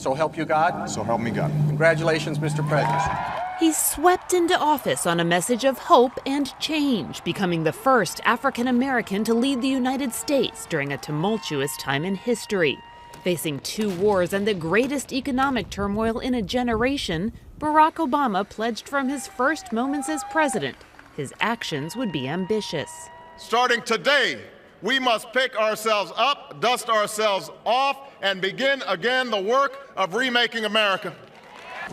So help you God? So help me God. Congratulations, Mr. President. He swept into office on a message of hope and change, becoming the first African American to lead the United States during a tumultuous time in history. Facing 2 wars and the greatest economic turmoil in a generation, Barack Obama pledged from his first moments as president his actions would be ambitious. Starting today, we must pick ourselves up, dust ourselves off, and begin again the work of remaking America.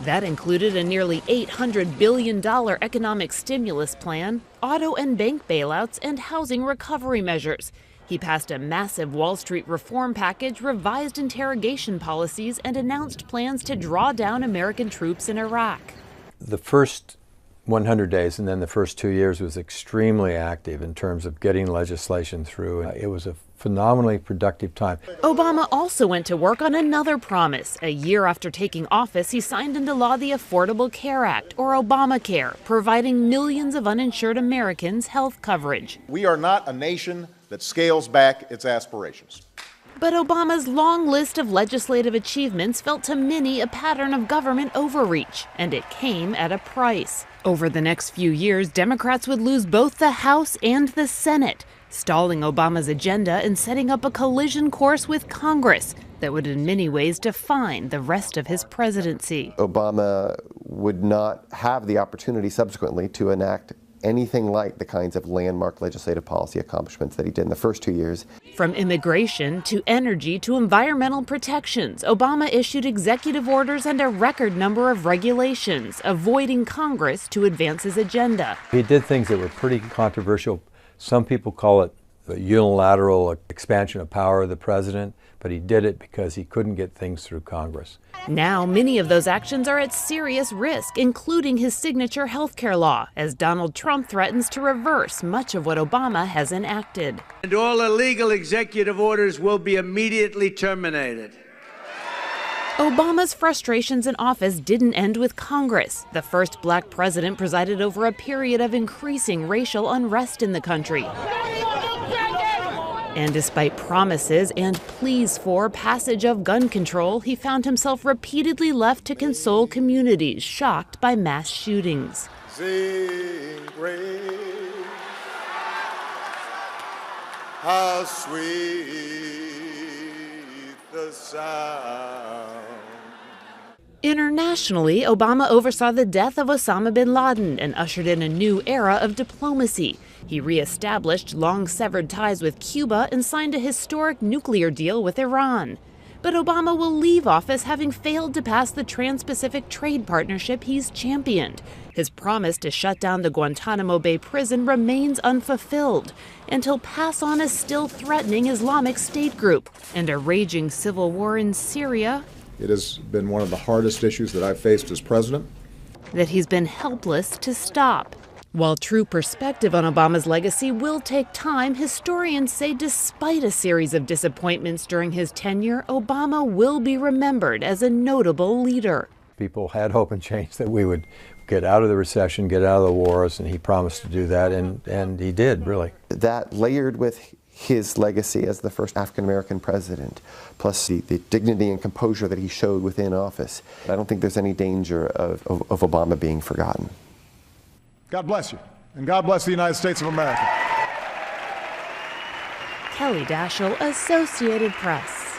That included a nearly $800 billion economic stimulus plan, auto and bank bailouts, and housing recovery measures. He passed a massive Wall Street reform package, revised interrogation policies, and announced plans to draw down American troops in Iraq. The first 100 days and then the first 2 years was extremely active in terms of getting legislation through. It was a phenomenally productive time. Obama also went to work on another promise. A year after taking office, he signed into law the Affordable Care Act, or Obamacare, providing millions of uninsured Americans health coverage. We are not a nation that scales back its aspirations. But Obama's long list of legislative achievements felt to many a pattern of government overreach, and it came at a price. Over the next few years, Democrats would lose both the House and the Senate, stalling Obama's agenda and setting up a collision course with Congress that would in many ways define the rest of his presidency. Obama would not have the opportunity subsequently to enact anything like the kinds of landmark legislative policy accomplishments that he did in the first 2 years. From immigration to energy to environmental protections, Obama issued executive orders and a record number of regulations, avoiding Congress to advance his agenda. He did things that were pretty controversial. Some people call it the unilateral expansion of power of the president, but he did it because he couldn't get things through Congress. Now, many of those actions are at serious risk, including his signature health care law, as Donald Trump threatens to reverse much of what Obama has enacted. And all illegal executive orders will be immediately terminated. Obama's frustrations in office didn't end with Congress. The first black president presided over a period of increasing racial unrest in the country. And despite promises and pleas for passage of gun control, he found himself repeatedly left to console communities shocked by mass shootings. Sing praise, how sweet the sound. Internationally, Obama oversaw the death of Osama bin Laden and ushered in a new era of diplomacy. He reestablished long-severed ties with Cuba and signed a historic nuclear deal with Iran. But Obama will leave office having failed to pass the Trans-Pacific Trade Partnership he's championed. His promise to shut down the Guantanamo Bay prison remains unfulfilled, and he'll pass on a still threatening Islamic State group and a raging civil war in Syria. It has been one of the hardest issues that I've faced as president. That he's been helpless to stop. While true perspective on Obama's legacy will take time, historians say despite a series of disappointments during his tenure, Obama will be remembered as a notable leader. People had hope and change that we would get out of the recession, get out of the wars, and he promised to do that, and he did, really. That layered with his legacy as the first African-American president, plus the dignity and composure that he showed within office, I don't think there's any danger of Obama being forgotten. God bless you, and God bless the United States of America. Kelly Daschle, Associated Press.